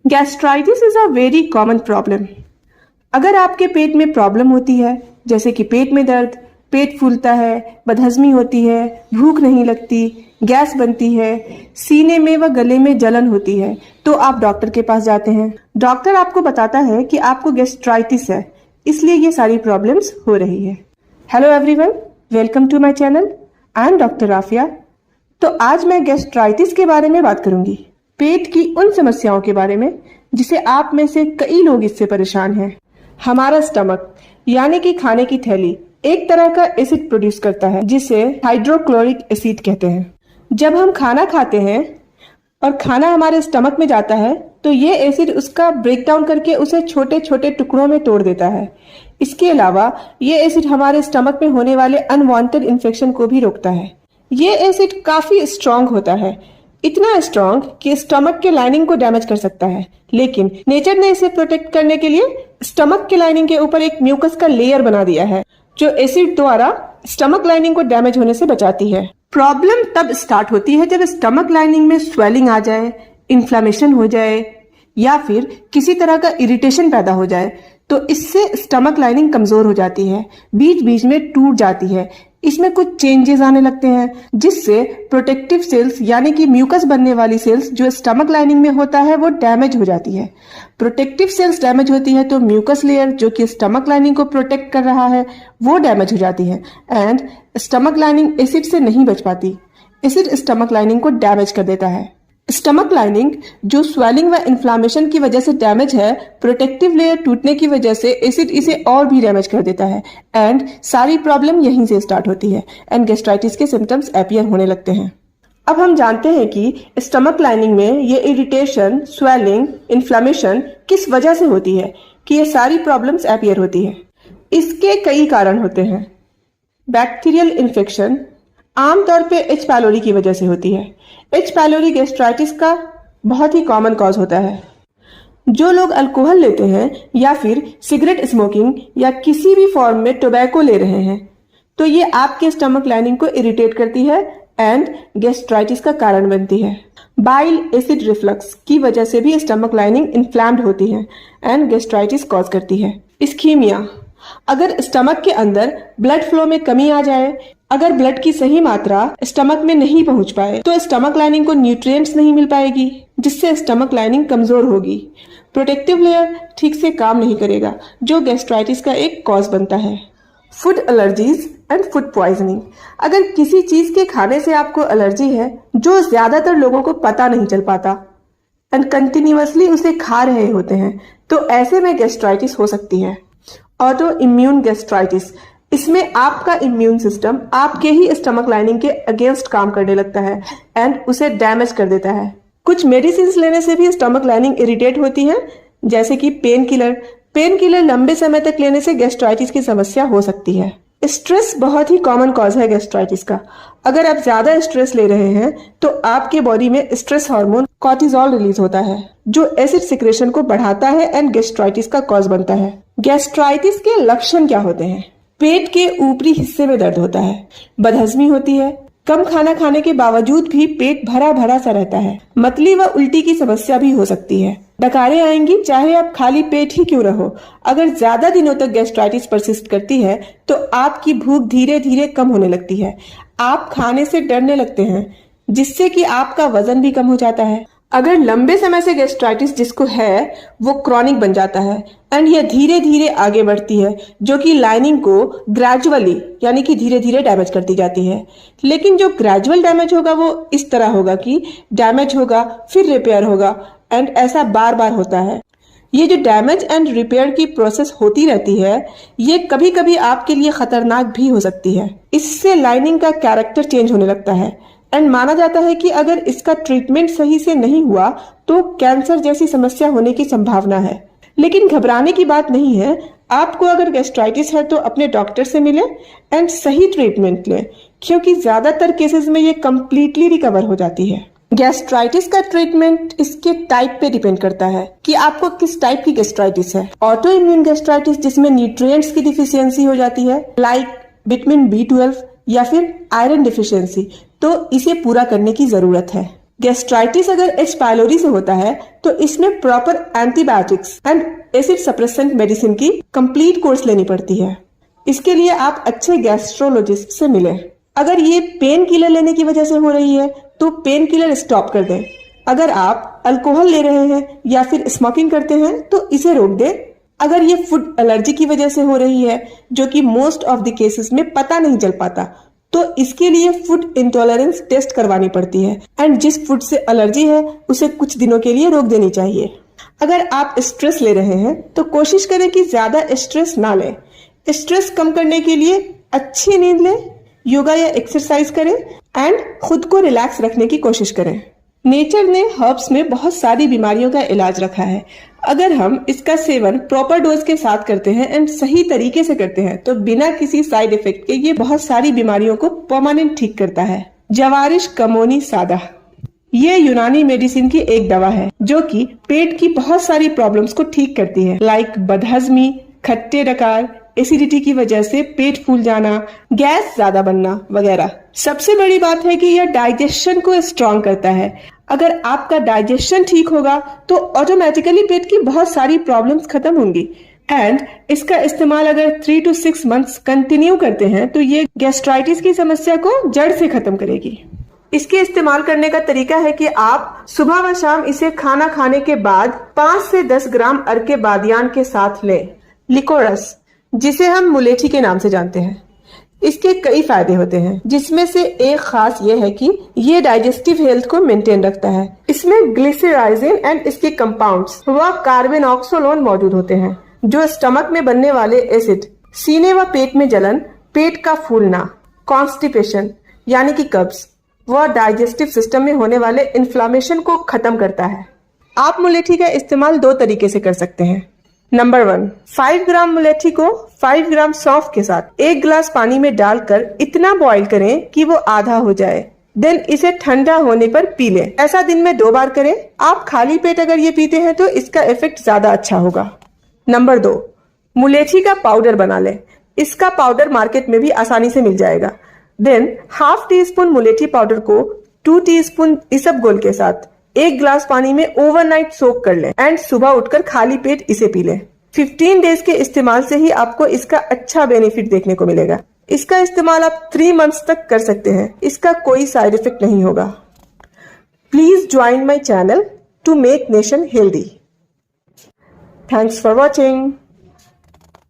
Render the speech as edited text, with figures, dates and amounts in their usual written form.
Gastritis is a very common problem. अगर आपके पेट में प्रॉब्लम होती है, जैसे कि पेट में दर्द, पेट फूलता है, बदहजमी होती है, भूख नहीं लगती, गैस बनती है, सीने में व गले में जलन होती है, तो आप डॉक्टर के पास जाते हैं। डॉक्टर आपको बताता है कि आपको गैस्ट्राइटिस है, इसलिए ये सारी प्रॉब्लम्स हो रही है। Hello everyone, welcome to my channel. I am doctor Rafia. तो आज मैं गैस्ट्राइटिस के बारे में बात करूंगी, पेट की उन समस्याओं के बारे में जिसे आप में से कई लोग इससे परेशान हैं। हमारा स्टमक यानी कि खाने की थैली एक तरह का एसिड प्रोड्यूस करता है जिसे हाइड्रोक्लोरिक एसिड कहते हैं। जब हम खाना खाते हैं और खाना हमारे स्टमक में जाता है तो ये एसिड उसका ब्रेक डाउन करके उसे छोटे छोटे टुकड़ों में तोड़ देता है। इसके अलावा ये एसिड हमारे स्टमक में होने वाले अनवांटेड इन्फेक्शन को भी रोकता है। ये एसिड काफी स्ट्रांग होता है, इतना स्ट्रांग कि स्टमक के लाइनिंग को डैमेज कर सकता है, लेकिन नेचर ने इसे प्रोटेक्ट करने के लिए स्टमक के लाइनिंग के ऊपर एक म्यूकस का लेयर बना दिया है जो एसिड द्वारा स्टमक लाइनिंग को डैमेज होने से बचाती है। प्रॉब्लम तब स्टार्ट होती है जब स्टमक लाइनिंग में स्वेलिंग आ जाए, इन्फ्लेमेशन हो जाए या फिर किसी तरह का इरिटेशन पैदा हो जाए, तो इससे स्टमक लाइनिंग कमजोर हो जाती है, बीच बीच में टूट जाती है, इसमें कुछ चेंजेस आने लगते हैं जिससे प्रोटेक्टिव सेल्स यानी कि म्यूकस बनने वाली सेल्स जो स्टमक लाइनिंग में होता है वो डैमेज हो जाती है। प्रोटेक्टिव सेल्स डैमेज होती है तो म्यूकस लेयर जो कि स्टमक लाइनिंग को प्रोटेक्ट कर रहा है वो डैमेज हो जाती है एंड स्टमक लाइनिंग एसिड से नहीं बच पाती। एसिड स्टमक लाइनिंग को डैमेज कर देता है। स्टमक लाइनिंग जो स्वेलिंग व इन्फ्लामेशन की वजह से डैमेज है, प्रोटेक्टिव लेयर टूटने की वजह से एसिड इसे और भी डैमेज कर देता है एंड सारी प्रॉब्लम यहीं से स्टार्ट होती है एंड गैस्ट्राइटिस के सिम्टम्स अपीयर होने लगते हैं। अब हम जानते हैं कि स्टमक लाइनिंग में ये इरिटेशन, स्वेलिंग, इन्फ्लामेशन किस वजह से होती है, कि ये सारी प्रॉब्लम्स अपीयर होती है। इसके कई कारण होते हैं। बैक्टीरियल इन्फेक्शन आमतौर पे एच पायलोरी की वजह से होती है। एच पायलोरी गैस्ट्राइटिस का बहुत ही कॉमन कॉज होता है। जो लोग अल्कोहल लेते हैं या फिर सिगरेट स्मोकिंग या किसी भी फॉर्म में टोबैको ले रहे हैं तो ये आपके स्टमक लाइनिंग को इरिटेट करती है एंड गैस्ट्राइटिस का कारण बनती है। बाइल एसिड रिफ्लक्स की वजह से भी स्टमक लाइनिंग इन्फ्लैम्ड होती है एंड गैस्ट्राइटिस कॉज करती है। इस्कीमिया, अगर स्टमक के अंदर ब्लड फ्लो में कमी आ जाए, अगर ब्लड की सही मात्रा स्टमक में नहीं पहुंच पाए तो स्टमक लाइनिंग को न्यूट्रिएंट्स नहीं मिल पाएगी जिससे स्टमक लाइनिंग कमजोर होगी। प्रोटेक्टिव लेयर ठीक से काम नहीं करेगा जो गैस्ट्राइटिस का एक कॉज बनता है। Food allergies and food poisoning, अगर किसी चीज के खाने से आपको एलर्जी है जो ज्यादातर लोगों को पता नहीं चल पाता एंड कंटिन्यूअसली उसे खा रहे होते हैं तो ऐसे में गैस्ट्राइटिस हो सकती है। ऑटो इम्यून गैस्ट्राइटिस, इसमें आपका इम्यून सिस्टम आपके ही स्टमक लाइनिंग के अगेंस्ट काम करने लगता है एंड उसे डैमेज कर देता है। कुछ मेडिसिन लेने से भी स्टमक लाइनिंग इरिटेट होती है, जैसे कि पेन किलर लंबे समय तक लेने से गैस्ट्राइटिस की समस्या हो सकती है। स्ट्रेस बहुत ही कॉमन कॉज है गैस्ट्राइटिस का। अगर आप ज्यादा स्ट्रेस ले रहे हैं तो आपके बॉडी में स्ट्रेस हार्मोन कॉर्टिसोल रिलीज होता है जो एसिड सिक्रेशन को बढ़ाता है एंड गैस्ट्राइटिस का कॉज बनता है। गैस्ट्राइटिस के लक्षण क्या होते हैं? पेट के ऊपरी हिस्से में दर्द होता है, बदहजमी होती है, कम खाना खाने के बावजूद भी पेट भरा भरा सा रहता है, मतली व उल्टी की समस्या भी हो सकती है, डकारें आएंगी चाहे आप खाली पेट ही क्यों रहो। अगर ज्यादा दिनों तक गैस्ट्राइटिस परसिस्ट करती है तो आपकी भूख धीरे धीरे कम होने लगती है, आप खाने से डरने लगते हैं जिससे कि आपका वजन भी कम हो जाता है। अगर लंबे समय से गैस्ट्राइटिस जिसको है वो क्रॉनिक बन जाता है एंड ये धीरे धीरे आगे बढ़ती है जो कि लाइनिंग को ग्रेजुअली यानी कि धीरे धीरे डैमेज करती जाती है। लेकिन जो ग्रेजुअल डैमेज होगा वो इस तरह होगा कि डैमेज होगा फिर रिपेयर होगा एंड ऐसा बार बार होता है। ये जो डैमेज एंड रिपेयर की प्रोसेस होती रहती है ये कभी कभी आपके लिए खतरनाक भी हो सकती है। इससे लाइनिंग का कैरेक्टर चेंज होने लगता है एंड माना जाता है कि अगर इसका ट्रीटमेंट सही से नहीं हुआ तो कैंसर जैसी समस्या होने की संभावना है। लेकिन घबराने की बात नहीं है। आपको अगर गैस्ट्राइटिस है तो अपने डॉक्टर से मिले एंड सही ट्रीटमेंट लें क्योंकि ज्यादातर केसेस में ये कम्प्लीटली रिकवर हो जाती है। गैस्ट्राइटिस का ट्रीटमेंट इसके टाइप पे डिपेंड करता है कि आपको किस टाइप की गैस्ट्राइटिस है। ऑटो इम्यून गैस्ट्राइटिस जिसमें न्यूट्रिएंट्स की डिफिशियंसी हो जाती है लाइक विटामिन B12 या फिर आयरन डिफिशियंसी, तो इसे पूरा करने की जरूरत है। गैस्ट्राइटिस अगर एच पायलोरी से होता है तो इसमें proper antibiotics and acid suppressant medicine की कंप्लीट कोर्स लेनी पड़ती है। इसके लिए आप अच्छे गैस्ट्रोलॉजिस्ट से मिलें। अगर ये पेन किलर लेने की वजह से हो रही है तो पेन किलर स्टॉप कर दें। अगर आप अल्कोहल ले रहे हैं या फिर स्मोकिंग करते हैं तो इसे रोक दें। अगर ये फूड एलर्जी की वजह से हो रही है, जो कि मोस्ट ऑफ द केसेस में पता नहीं चल पाता, तो इसके लिए फूड इंटॉलरेंस टेस्ट करवानी पड़ती है एंड जिस फूड से एलर्जी है उसे कुछ दिनों के लिए रोक देनी चाहिए। अगर आप स्ट्रेस ले रहे हैं तो कोशिश करें कि ज्यादा स्ट्रेस ना लें। स्ट्रेस कम करने के लिए अच्छी नींद लें, योगा या एक्सरसाइज करें एंड खुद को रिलैक्स रखने की कोशिश करें। नेचर ने हर्ब्स में बहुत सारी बीमारियों का इलाज रखा है। अगर हम इसका सेवन प्रॉपर डोज के साथ करते हैं एंड सही तरीके से करते हैं तो बिना किसी साइड इफेक्ट के ये बहुत सारी बीमारियों को परमानेंट ठीक करता है। जवारिश कमोनी सादा ये यूनानी मेडिसिन की एक दवा है जो कि पेट की बहुत सारी प्रॉब्लम्स को ठीक करती है, लाइक बदहजमी, खट्टे डकार, एसिडिटी की वजह से पेट फूल जाना, गैस ज्यादा बनना वगैरह। सबसे बड़ी बात है कि यह डाइजेशन को स्ट्रॉन्ग करता है। अगर आपका डाइजेशन ठीक होगा तो ऑटोमेटिकली पेट की बहुत सारी प्रॉब्लम्स खत्म होंगी एंड इसका इस्तेमाल अगर 3 to 6 months कंटिन्यू करते हैं तो ये गैस्ट्राइटिस की समस्या को जड़ से खत्म करेगी। इसके इस्तेमाल करने का तरीका है कि आप सुबह व शाम इसे खाना खाने के बाद 5 से 10 ग्राम अर्के बादियान के साथ लें। लिकोरस, जिसे हम मुलेठी के नाम से जानते हैं, इसके कई फायदे होते हैं, जिसमें से एक खास ये है कि ये डाइजेस्टिव हेल्थ को मेंटेन रखता है। इसमें ग्लिसराइजिन एंड इसके कंपाउंड्स व कार्बेनॉक्सोलोन मौजूद होते हैं जो स्टमक में बनने वाले एसिड, सीने व पेट में जलन, पेट का फूलना, कॉन्स्टिपेशन यानी कि कब्ज व डाइजेस्टिव सिस्टम में होने वाले इन्फ्लामेशन को खत्म करता है। आप मुलेठी का इस्तेमाल 2 तरीके से कर सकते हैं। नंबर 1, 5 ग्राम मुलेठी को 5 ग्राम सौंफ के साथ 1 गिलास पानी में डालकर इतना बॉईल करें कि वो आधा हो जाए। देन इसे ठंडा होने पर पी लें। ऐसा दिन में 2 बार करें। आप खाली पेट अगर ये पीते हैं तो इसका इफेक्ट ज्यादा अच्छा होगा। नंबर 2, मुलेठी का पाउडर बना लें। इसका पाउडर मार्केट में भी आसानी से मिल जाएगा। देन ½ टीस्पून मुलेठी पाउडर को 2 टीस्पून इसबगोल के साथ 1 गिलास पानी में ओवरनाइट सोक कर लें एंड सुबह उठकर खाली पेट इसे पी लें। 15 डेज के इस्तेमाल से ही आपको इसका अच्छा बेनिफिट देखने को मिलेगा। इसका इस्तेमाल आप 3 मंथ्स तक कर सकते हैं। इसका कोई साइड इफेक्ट नहीं होगा। Please join my channel to make nation healthy. Thanks for watching.